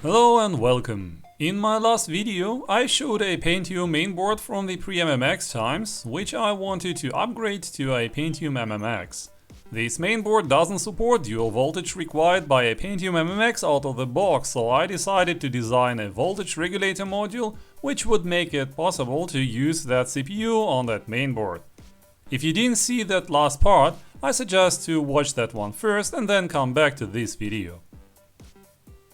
Hello and welcome. In my last video I showed a Pentium mainboard from the pre-MMX times, which I wanted to upgrade to a Pentium MMX. This mainboard doesn't support dual voltage required by a Pentium MMX out of the box, so I decided to design a voltage regulator module which would make it possible to use that CPU on that mainboard. If you didn't see that last part, I suggest to watch that one first and then come back to this video.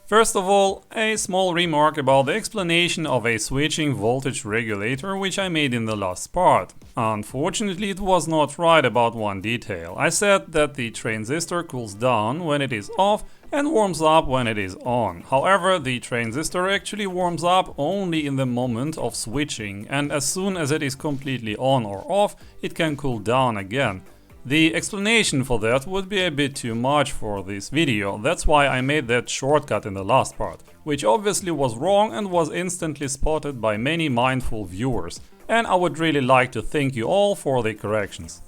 First of all, a small remark about the explanation of a switching voltage regulator which I made in the last part. Unfortunately, it was not right about one detail. I said that the transistor cools down when it is off and warms up when it is on. However, the transistor actually warms up only in the moment of switching, and as soon as it is completely on or off, it can cool down again. The explanation for that would be a bit too much for this video, that's why I made that shortcut in the last part, which obviously was wrong and was instantly spotted by many mindful viewers, and I would really like to thank you all for the corrections.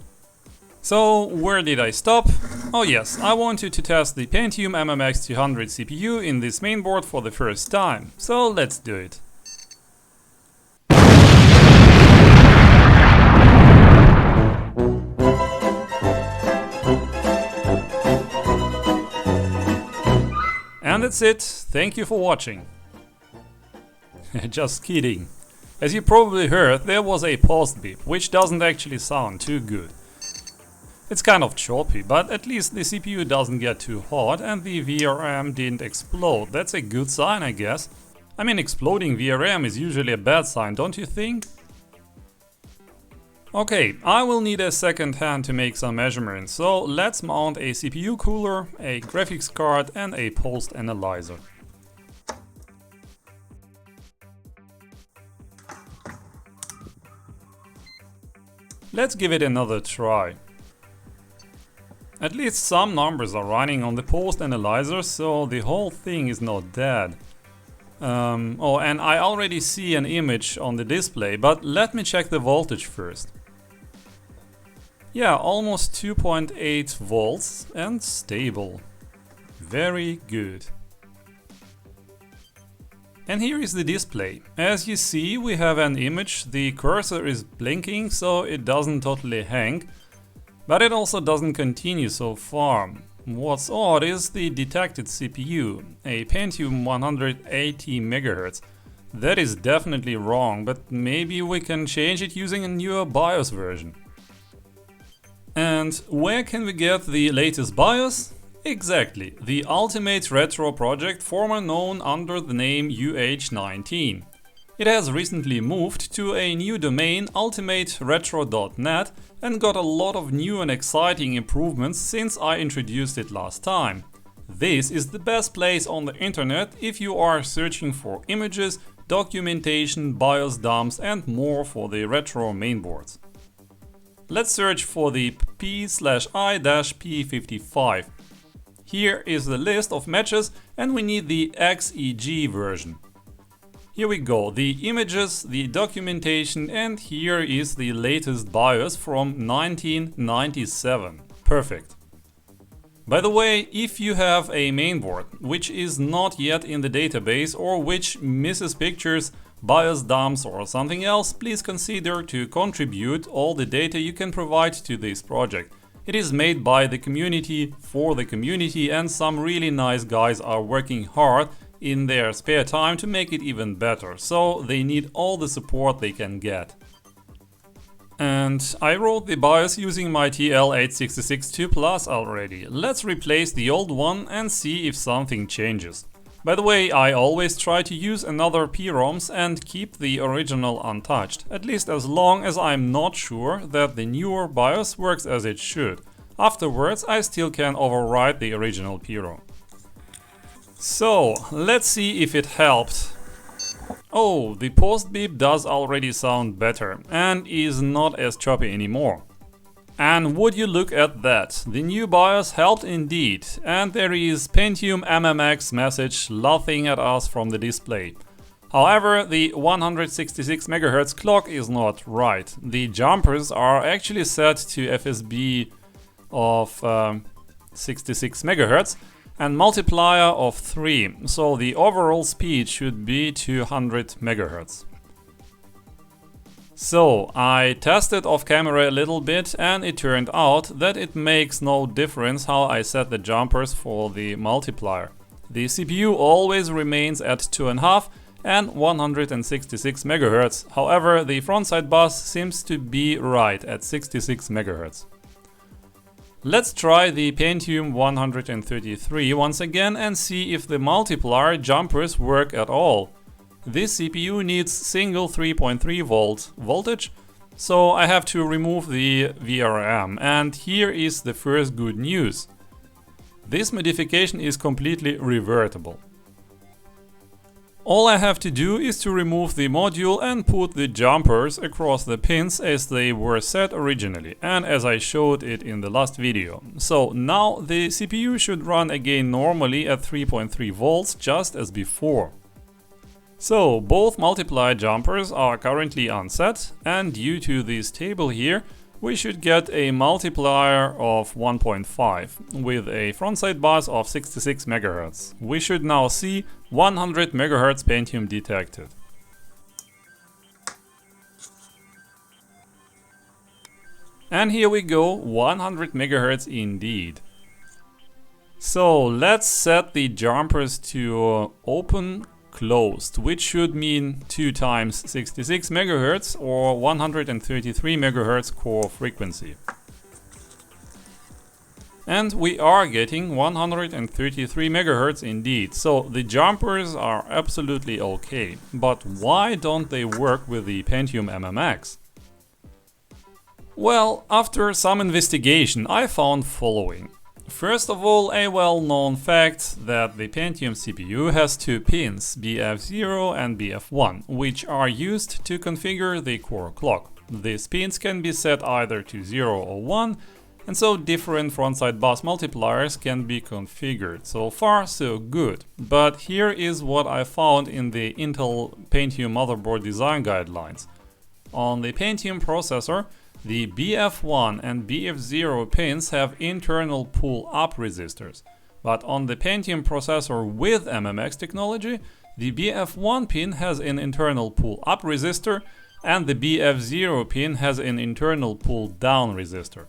So, where did I stop? Oh yes, I wanted to test the Pentium MMX 200 CPU in this mainboard for the first time, so let's do it. And that's it, thank you for watching. Just kidding. As you probably heard, there was a post beep, which doesn't actually sound too good. It's kind of choppy, but at least the CPU doesn't get too hot and the VRM didn't explode. That's a good sign, I guess. I mean, exploding VRM is usually a bad sign, don't you think? Okay, I will need a second hand to make some measurements, so let's mount a CPU cooler, a graphics card and a post analyzer. Let's give it another try. At least some numbers are running on the post analyzer, so the whole thing is not dead. Oh, and I already see an image on the display, but let me check the voltage first. Yeah, almost 2.8 volts and stable. Very good. And here is the display. As you see, we have an image. The cursor is blinking, so it doesn't totally hang. But it also doesn't continue so far. What's odd is the detected CPU, a Pentium 180 MHz. That is definitely wrong, but maybe we can change it using a newer BIOS version. And where can we get the latest BIOS? Exactly, the Ultimate Retro project, formerly known under the name UH19. It has recently moved to a new domain, ultimateretro.net, and got a lot of new and exciting improvements since I introduced it last time. This is the best place on the internet if you are searching for images, documentation, BIOS dumps and more for the retro mainboards. Let's search for the P/I-P55. Here is the list of matches and we need the XEG version. Here we go, the images, the documentation, and here is the latest BIOS from 1997. Perfect. By the way, if you have a mainboard which is not yet in the database or which misses pictures, BIOS dumps or something else, please consider to contribute all the data you can provide to this project. It is made by the community, for the community, and some really nice guys are working hard in their spare time to make it even better, so they need all the support they can get. And I wrote the BIOS using my TL8662 Plus already. Let's replace the old one and see if something changes. By the way, I always try to use another PROMs and keep the original untouched, at least as long as I'm not sure that the newer BIOS works as it should. Afterwards, I still can overwrite the original PROM. So, let's see if it helped. Oh, the post beep does already sound better and is not as choppy anymore. And would you look at that, the new BIOS helped indeed, and there is Pentium MMX message laughing at us from the display. However, the 166 MHz clock is not right. The jumpers are actually set to FSB of 66 MHz and multiplier of 3, so the overall speed should be 200 MHz. So I tested off camera a little bit, and it turned out that it makes no difference how I set the jumpers for the multiplier. The CPU always remains at 2.5 and 166 MHz. However, the frontside bus seems to be right at 66 MHz. Let's try the Pentium 133 once again and see if the multiplier jumpers work at all. This CPU needs single 3.3 volt voltage, so I have to remove the VRM, and here is the first good news. This modification is completely revertible. All I have to do is to remove the module and put the jumpers across the pins as they were set originally, and as I showed it in the last video. So now the CPU should run again normally at 3.3 volts just as before. So both multiplier jumpers are currently unset, and due to this table here, we should get a multiplier of 1.5 with a frontside bus of 66 MHz. We should now see 100 MHz Pentium detected. And here we go, 100 MHz indeed. So let's set the jumpers to open closed, which should mean 2 times 66 MHz or 133 MHz core frequency. And we are getting 133 MHz indeed, so the jumpers are absolutely okay. But why don't they work with the Pentium MMX? Well, after some investigation I found following. First of all, a well-known fact that the Pentium CPU has 2 pins, BF0 and BF1, which are used to configure the core clock. These pins can be set either to 0 or 1, and so different frontside bus multipliers can be configured. So far so good. But here is what I found in the Intel Pentium motherboard design guidelines. On the Pentium processor, the BF1 and BF0 pins have internal pull-up resistors, but on the Pentium processor with MMX technology, the BF1 pin has an internal pull-up resistor and the BF0 pin has an internal pull-down resistor.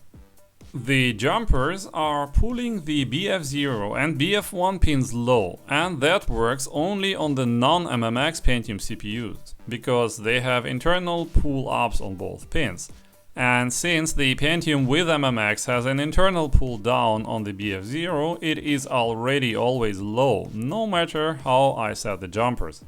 The jumpers are pulling the BF0 and BF1 pins low, and that works only on the non-MMX Pentium CPUs, because they have internal pull-ups on both pins. And since the Pentium with MMX has an internal pull down on the BF0, it is already always low, no matter how I set the jumpers.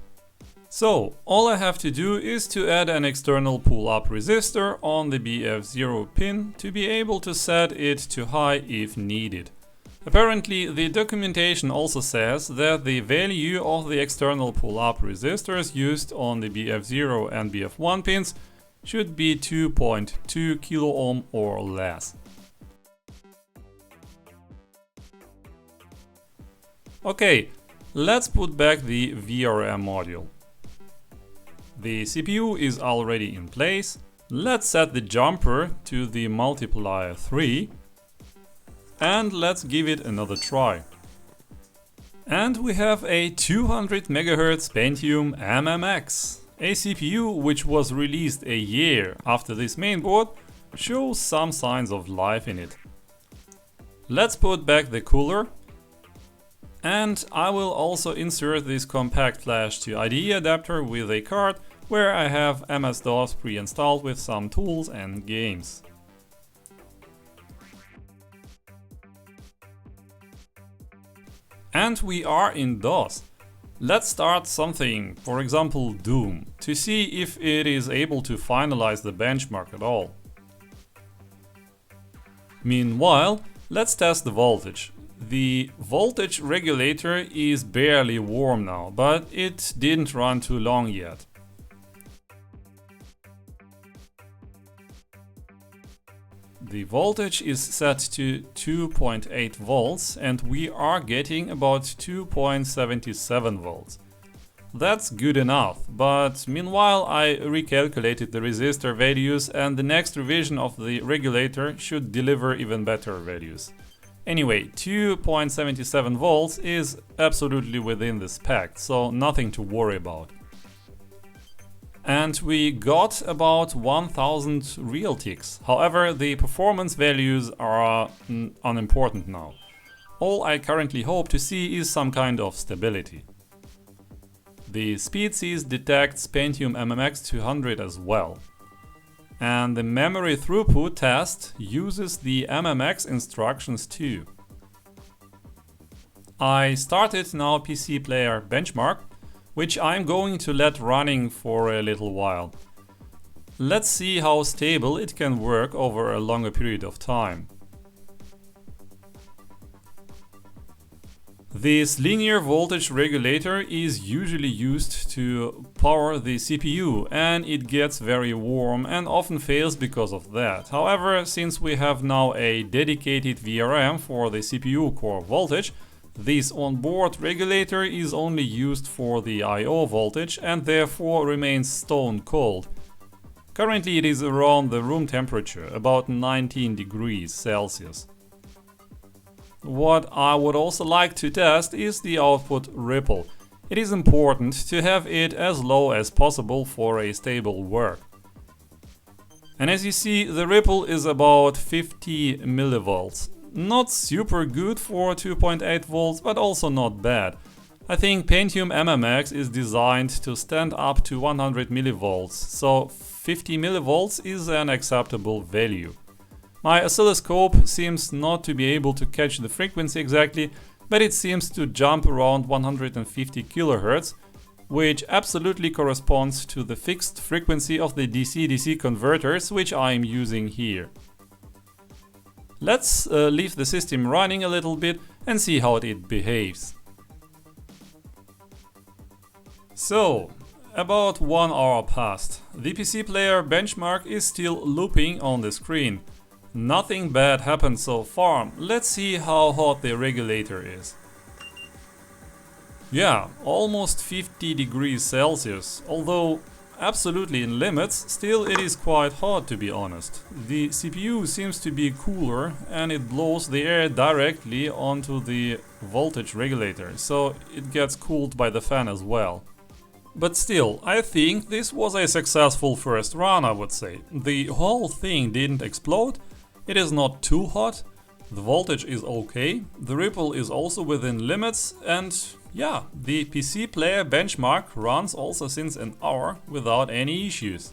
So, all I have to do is to add an external pull-up resistor on the BF0 pin to be able to set it to high if needed. Apparently, the documentation also says that the value of the external pull-up resistors used on the BF0 and BF1 pins should be 2.2 kilo ohm or less. Okay, let's put back the VRM module. The CPU is already in place. Let's set the jumper to the multiplier 3 and let's give it another try. And we have a 200 MHz Pentium MMX. A CPU which was released a year after this mainboard shows some signs of life in it. Let's put back the cooler, and I will also insert this compact flash to IDE adapter with a card where I have MS-DOS pre-installed with some tools and games. And we are in DOS. Let's start something, for example Doom, to see if it is able to finalize the benchmark at all. Meanwhile, let's test the voltage. The voltage regulator is barely warm now, but it didn't run too long yet. The voltage is set to 2.8 volts and we are getting about 2.77 volts. That's good enough, but meanwhile I recalculated the resistor values and the next revision of the regulator should deliver even better values. Anyway, 2.77 volts is absolutely within the spec, so nothing to worry about. And we got about 1000 real ticks. However, the performance values are unimportant now. All I currently hope to see is some kind of stability. The speed sees detects Pentium MMX 200 as well. And the memory throughput test uses the MMX instructions too. I started now PC player benchmark, which I'm going to let running for a little while. Let's see how stable it can work over a longer period of time. This linear voltage regulator is usually used to power the CPU, and it gets very warm and often fails because of that. However, since we have now a dedicated VRM for the CPU core voltage, this onboard regulator is only used for the I/O voltage and therefore remains stone cold. Currently it is around the room temperature, about 19 degrees Celsius. What I would also like to test is the output ripple. It is important to have it as low as possible for a stable work. And as you see, the ripple is about 50 millivolts. Not super good for 2.8 volts, but also not bad. I think Pentium MMX is designed to stand up to 100 millivolts, so 50 millivolts is an acceptable value. My oscilloscope seems not to be able to catch the frequency exactly, but it seems to jump around 150 kHz, which absolutely corresponds to the fixed frequency of the DC-DC converters which I am using here. Let's leave the system running a little bit and see how it behaves. So, about 1 hour passed. The PC player benchmark is still looping on the screen. Nothing bad happened so far. Let's see how hot the regulator is. Yeah, almost 50 degrees Celsius, although absolutely in limits, still it is quite hot to be honest. The CPU seems to be cooler and it blows the air directly onto the voltage regulator, so it gets cooled by the fan as well. But still, I think this was a successful first run, I would say. The whole thing didn't explode. It is not too hot, the voltage is okay, the ripple is also within limits, and yeah, the PC player benchmark runs also since an hour without any issues.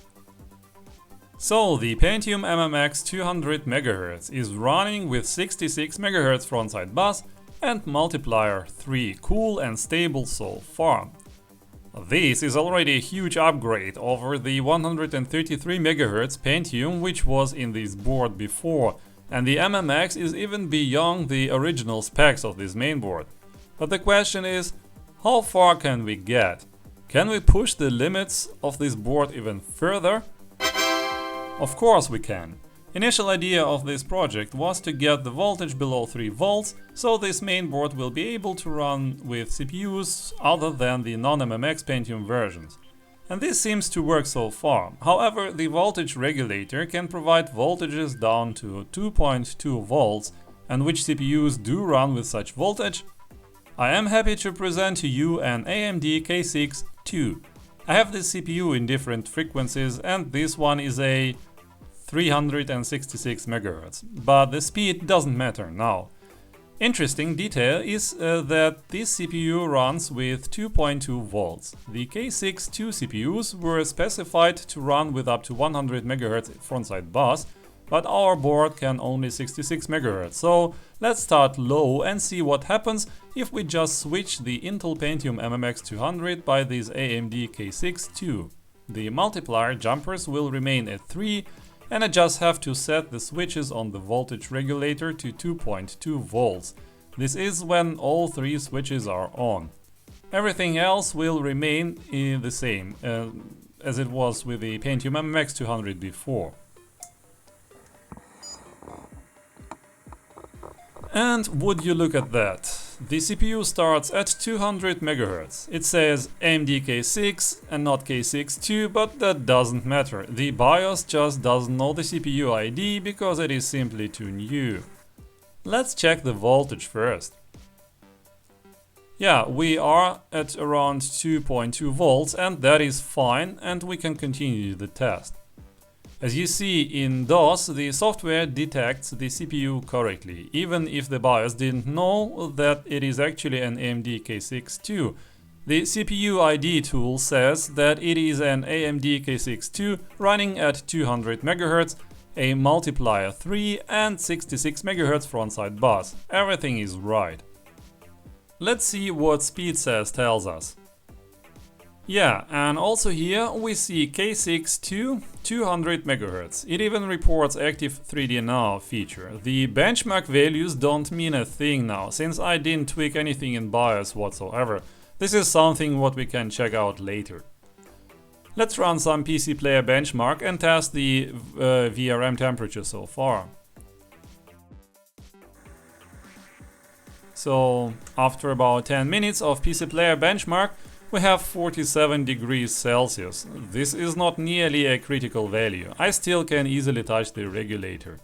So the Pentium MMX 200 MHz is running with 66 MHz frontside bus and Multiplier 3, cool and stable so far. This is already a huge upgrade over the 133 MHz Pentium which was in this board before, and the MMX is even beyond the original specs of this mainboard. But the question is, how far can we get? Can we push the limits of this board even further? Of course we can. Initial idea of this project was to get the voltage below 3 volts, so this mainboard will be able to run with CPUs other than the non-MMX Pentium versions. And this seems to work so far. However, the voltage regulator can provide voltages down to 2.2 volts, and which CPUs do run with such voltage? I am happy to present to you an AMD K6-2. I have this CPU in different frequencies and this one is a 366 MHz, but the speed doesn't matter now. Interesting detail is that this CPU runs with 2.2 volts. The K6-2 CPUs were specified to run with up to 100 MHz frontside bus, but our board can only 66 MHz, so let's start low and see what happens if we just switch the Intel Pentium MMX 200 by this AMD K6-2. The multiplier jumpers will remain at 3, and I just have to set the switches on the voltage regulator to 2.2 volts. This is when all 3 switches are on. Everything else will remain the same as it was with the Pentium MMX 200 before. And would you look at that? The CPU starts at 200 MHz. It says AMD K6 and not K6-2, but that doesn't matter. The BIOS just doesn't know the CPU ID because it is simply too new. Let's check the voltage first. Yeah, we are at around 2.2 volts and that is fine, and we can continue the test. As you see in DOS, the software detects the CPU correctly, even if the BIOS didn't know that it is actually an AMD K6-2. The CPU ID tool says that it is an AMD K6-2 running at 200 MHz, a Multiplier 3 and 66 MHz frontside bus. Everything is right. Let's see what speed says tells us. Yeah, and also here we see K6-2 200 MHz. It even reports active 3D Now feature. The benchmark values don't mean a thing now, since I didn't tweak anything in BIOS whatsoever. This is something what we can check out later. Let's run some PC Player benchmark and test the VRM temperature so far. So after about 10 minutes of PC Player benchmark, we have 47 degrees Celsius. This is not nearly a critical value. I still can easily touch the regulator.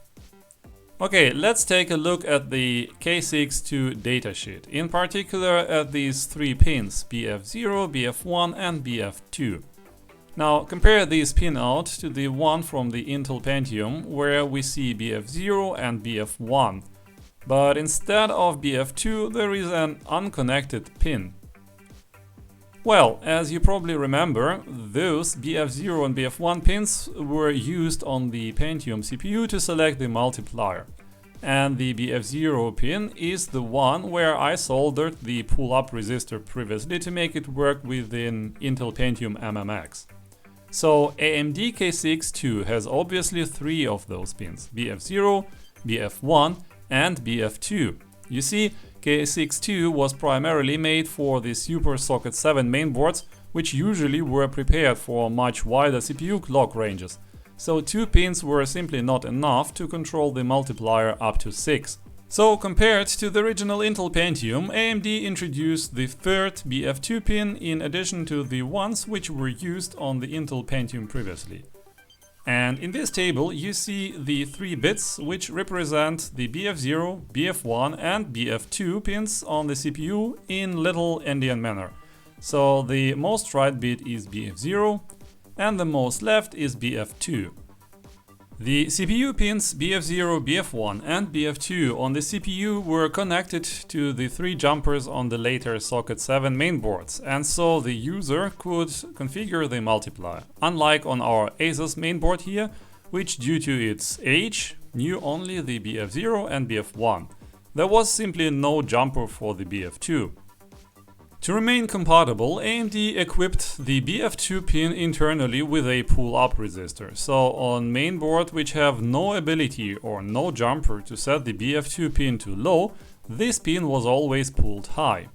Okay, let's take a look at the K6-2 datasheet. In particular at these three pins, BF0, BF1 and BF2. Now compare this pin out to the one from the Intel Pentium, where we see BF0 and BF1. But instead of BF2 there is an unconnected pin. Well, as you probably remember, those BF0 and BF1 pins were used on the Pentium CPU to select the multiplier. And the BF0 pin is the one where I soldered the pull-up resistor previously to make it work within Intel Pentium MMX. So AMD K6-2 has obviously three of those pins, BF0, BF1 and BF2. You see, K6-2 was primarily made for the Super Socket 7 mainboards, which usually were prepared for much wider CPU clock ranges. So two pins were simply not enough to control the multiplier up to 6. So compared to the original Intel Pentium, AMD introduced the third BF2 pin in addition to the ones which were used on the Intel Pentium previously. And in this table you see the 3 bits which represent the BF0, BF1 and BF2 pins on the CPU in little endian manner. So the most right bit is BF0 and the most left is BF2. The CPU pins BF0, BF1 and BF2 on the CPU were connected to the 3 jumpers on the later Socket 7 mainboards, and so the user could configure the multiplier, unlike on our Asus mainboard here, which due to its age knew only the BF0 and BF1. There was simply no jumper for the BF2. To remain compatible, AMD equipped the BF2 pin internally with a pull-up resistor. So on mainboard which have no ability or no jumper to set the BF2 pin to low, this pin was always pulled high.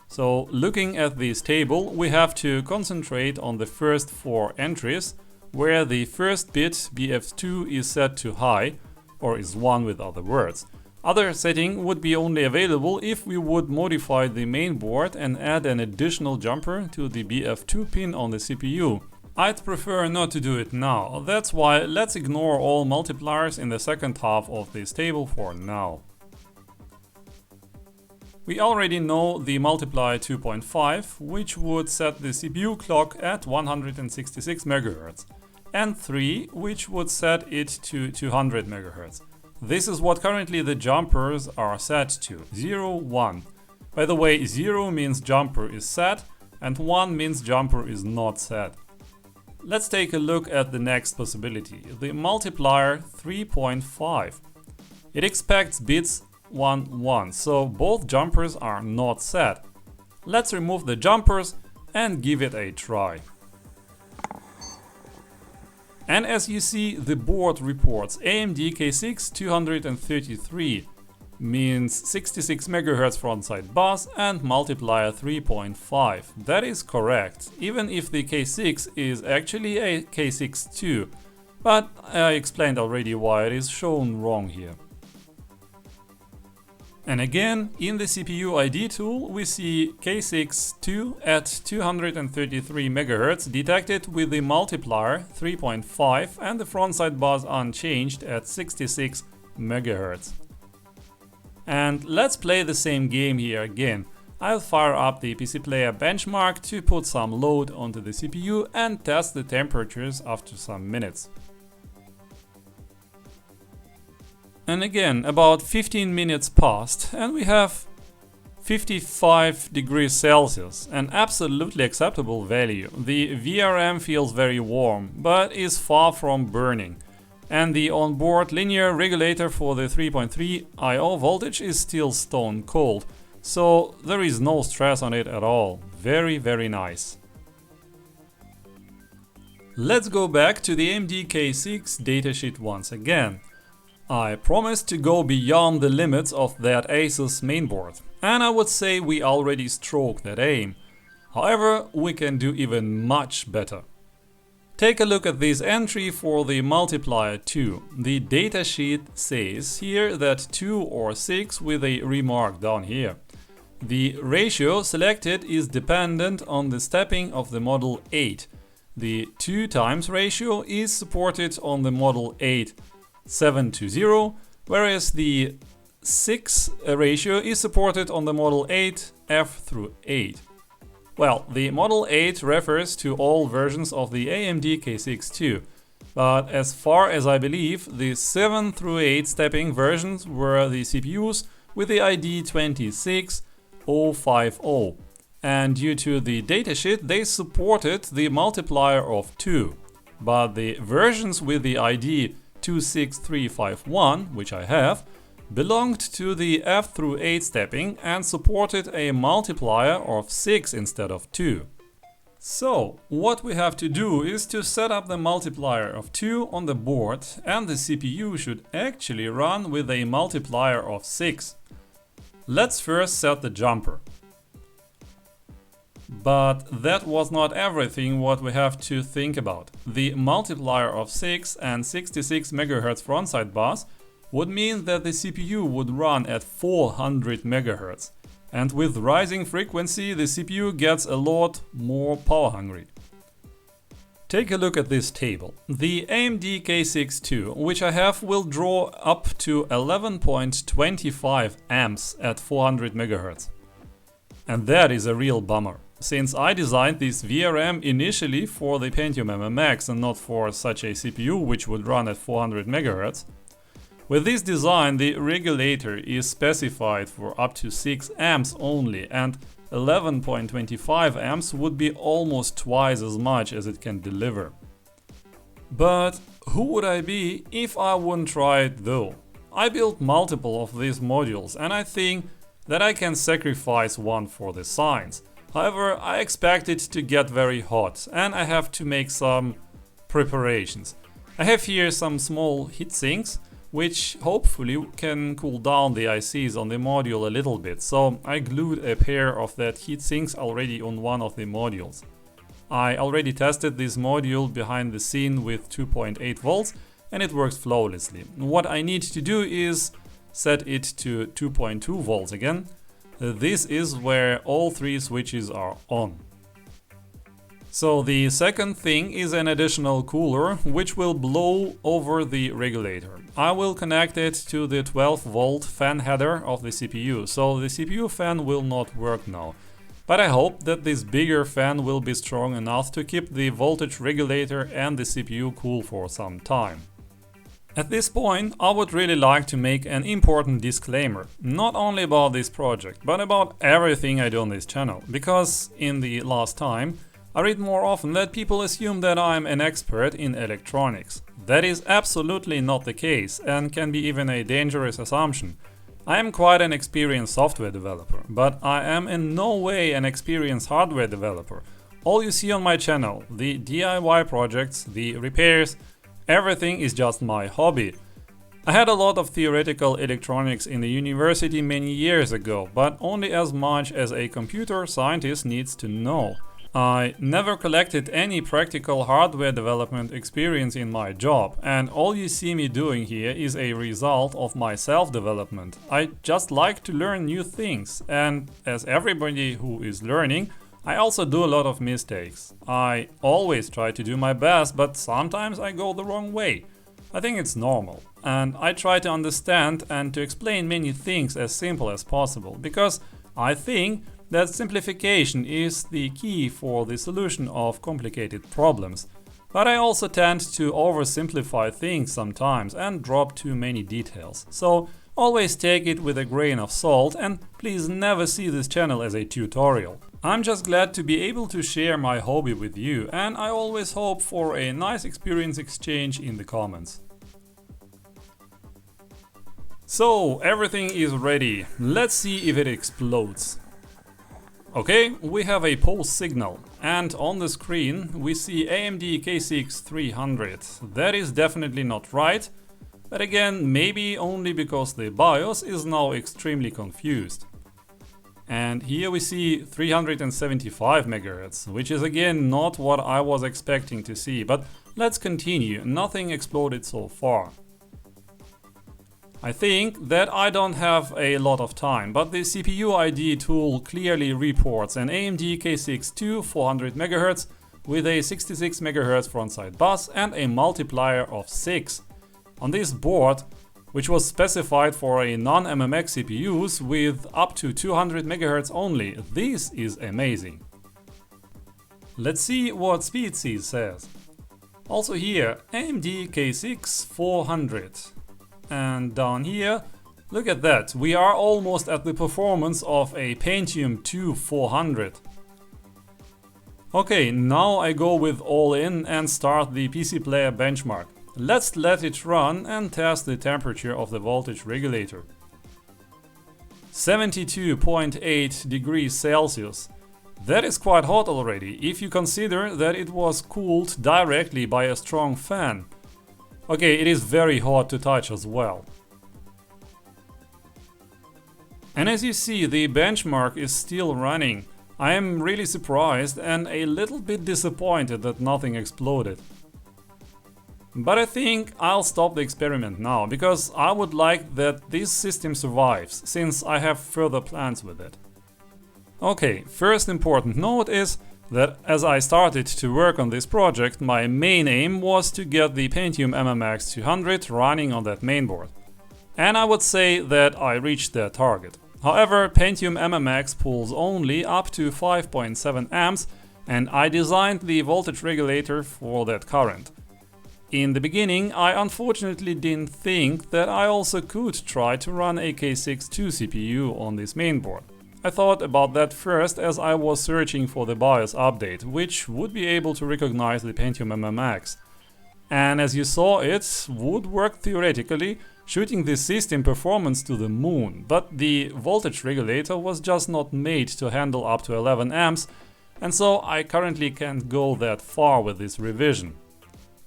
So looking at this table, we have to concentrate on the first 4 entries, where the first bit BF2 is set to high, or is 1 with other words. Other setting would be only available if we would modify the mainboard and add an additional jumper to the BF2 pin on the CPU. I'd prefer not to do it now, that's why let's ignore all multipliers in the second half of this table for now. We already know the multiplier 2.5, which would set the CPU clock at 166 MHz, and 3, which would set it to 200 MHz. This is what currently the jumpers are set to, 0, 1. By the way, 0 means jumper is set and 1 means jumper is not set. Let's take a look at the next possibility, the multiplier 3.5. It expects bits 1, 1, so both jumpers are not set. Let's remove the jumpers and give it a try. And as you see, the board reports AMD K6-233, means 66 MHz frontside bus and multiplier 3.5. That is correct, even if the K6 is actually a K6-2, but I explained already why it is shown wrong here. And again, in the CPU ID tool, we see K6-2 at 233 MHz detected with the multiplier 3.5 and the frontside bus unchanged at 66 MHz. And let's play the same game here again. I'll fire up the PC Player benchmark to put some load onto the CPU and test the temperatures after some minutes. And again, about 15 minutes passed and we have 55 degrees Celsius, an absolutely acceptable value. The VRM feels very warm, but is far from burning. And the onboard linear regulator for the 3.3 I/O voltage is still stone cold. So there is no stress on it at all. Very, very nice. Let's go back to the AMD K6 datasheet once again. I promised to go beyond the limits of that Asus mainboard, and I would say we already stroked that aim. However, we can do even much better. Take a look at this entry for the Multiplier 2. The datasheet says here that 2 or 6 with a remark down here. The ratio selected is dependent on the stepping of the Model 8. The 2 times ratio is supported on the Model 8 720, whereas the 6 ratio is supported on the Model 8 F through 8. Well, the Model 8 refers to all versions of the AMD K6-2, but as far as I believe, the 7 through 8 stepping versions were the CPUs with the ID 26050, and due to the datasheet they supported the multiplier of 2, but the versions with the ID 26351, which I have, belonged to the F through 8 stepping and supported a multiplier of 6 instead of 2. So, what we have to do is to set up the multiplier of 2 on the board, and the CPU should actually run with a multiplier of 6. Let's first set the jumper. But that was not everything what we have to think about. The multiplier of 6 and 66 MHz frontside bus would mean that the CPU would run at 400 MHz. And with rising frequency, the CPU gets a lot more power hungry. Take a look at this table. The AMD K6-2, which I have, will draw up to 11.25 amps at 400 MHz. And that is a real bummer, since I designed this VRM initially for the Pentium MMX and not for such a CPU which would run at 400 MHz. With this design, the regulator is specified for up to 6 amps only, and 11.25 amps would be almost twice as much as it can deliver. But who would I be if I wouldn't try it though? I built multiple of these modules and I think that I can sacrifice one for the science. However, I expect it to get very hot and I have to make some preparations. I have here some small heat sinks, which hopefully can cool down the ICs on the module a little bit, so I glued a pair of that heat sinks already on one of the modules. I already tested this module behind the scene with 2.8 volts and it works flawlessly. What I need to do is set it to 2.2 volts again. This is where all 3 switches are on. So the second thing is an additional cooler which will blow over the regulator. I will connect it to the 12 volt fan header of the CPU, so the CPU fan will not work now. But I hope that this bigger fan will be strong enough to keep the voltage regulator and the CPU cool for some time. At this point, I would really like to make an important disclaimer, not only about this project, but about everything I do on this channel, because in the last time, I read more often that people assume that I'm an expert in electronics. That is absolutely not the case and can be even a dangerous assumption. I am quite an experienced software developer, but I am in no way an experienced hardware developer. All you see on my channel, the DIY projects, the repairs, everything is just my hobby. I had a lot of theoretical electronics in the university many years ago, but only as much as a computer scientist needs to know. I never collected any practical hardware development experience in my job, and all you see me doing here is a result of my self-development. I just like to learn new things, and as everybody who is learning, I also do a lot of mistakes. I always try to do my best, but sometimes I go the wrong way. I think it's normal, and I try to understand and to explain many things as simple as possible, because I think that simplification is the key for the solution of complicated problems. But I also tend to oversimplify things sometimes and drop too many details. So always take it with a grain of salt, and please never see this channel as a tutorial. I'm just glad to be able to share my hobby with you, and I always hope for a nice experience exchange in the comments. So everything is ready. Let's see if it explodes. Okay, we have a pulse signal, and on the screen we see AMD K6-300. That is definitely not right, but again, maybe only because the BIOS is now extremely confused. And here we see 375 MHz, which is again not what I was expecting to see, but let's continue. Nothing exploded so far. I think that I don't have a lot of time, but the CPU ID tool clearly reports an AMD K6-2 400 MHz with a 66 MHz frontside bus and a multiplier of 6. On this board, which was specified for a non-MMX CPUs with up to 200 MHz only, this is amazing. Let's see what SpeedSeed says. Also here, AMD K6-400. And down here, look at that, we are almost at the performance of a Pentium 2 400. Okay, now I go with all in and start the PC Player benchmark. Let's let it run and test the temperature of the voltage regulator. 72.8 degrees Celsius. That is quite hot already, if you consider that it was cooled directly by a strong fan. Okay, it is very hot to touch as well. And as you see, the benchmark is still running. I am really surprised and a little bit disappointed that nothing exploded. But I think I'll stop the experiment now, because I would like that this system survives, since I have further plans with it. Okay, first important note is that as I started to work on this project, my main aim was to get the Pentium MMX 200 running on that mainboard. And I would say that I reached that target. However, Pentium MMX pulls only up to 5.7 amps, and I designed the voltage regulator for that current. In the beginning, I unfortunately didn't think that I also could try to run a K6-2 CPU on this mainboard. I thought about that first as I was searching for the BIOS update, which would be able to recognize the Pentium MMX. And as you saw, it would work theoretically, shooting the system performance to the moon, but the voltage regulator was just not made to handle up to 11 amps, and so I currently can't go that far with this revision.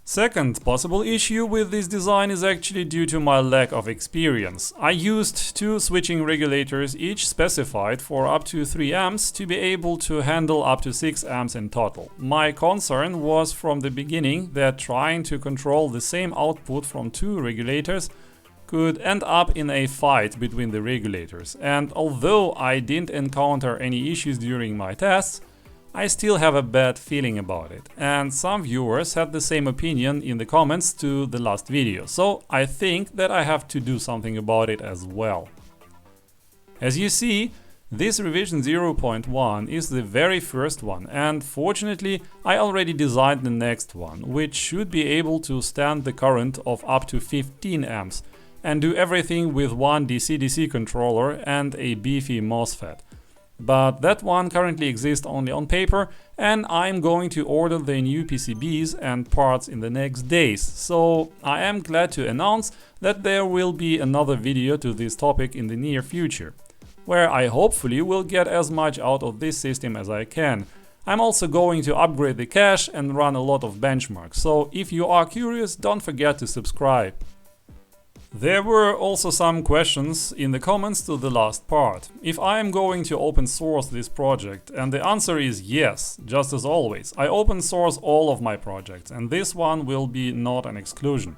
Second possible issue with this design is actually due to my lack of experience. I used two switching regulators, each specified for up to 3 amps, to be able to handle up to 6 amps in total. My concern was from the beginning that trying to control the same output from two regulators could end up in a fight between the regulators. And although I didn't encounter any issues during my tests, I still have a bad feeling about it, and some viewers had the same opinion in the comments to the last video, so I think that I have to do something about it as well. As you see, this revision 0.1 is the very first one, and fortunately I already designed the next one, which should be able to stand the current of up to 15 amps and do everything with one DC-DC controller and a beefy MOSFET. But that one currently exists only on paper, and I'm going to order the new PCBs and parts in the next days. So I am glad to announce that there will be another video to this topic in the near future, where I hopefully will get as much out of this system as I can. I'm also going to upgrade the cache and run a lot of benchmarks, so if you are curious, don't forget to subscribe. There were also some questions in the comments to the last part. If I am going to open source this project, and the answer is yes, just as always. I open source all of my projects, and this one will be not an exclusion.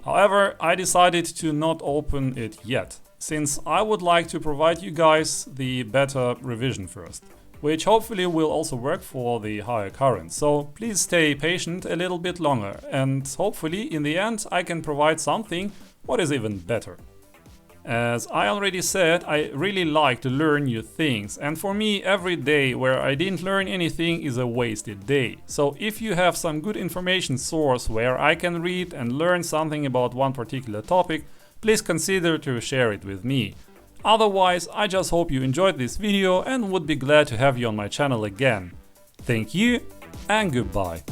However, I decided to not open it yet, since I would like to provide you guys the beta revision first. which hopefully will also work for the higher current. So please stay patient a little bit longer, and hopefully in the end I can provide something what is even better. As I already said, I really like to learn new things, and for me every day where I didn't learn anything is a wasted day. So if you have some good information source where I can read and learn something about one particular topic, please consider to share it with me. Otherwise, I just hope you enjoyed this video and would be glad to have you on my channel again. Thank you and goodbye.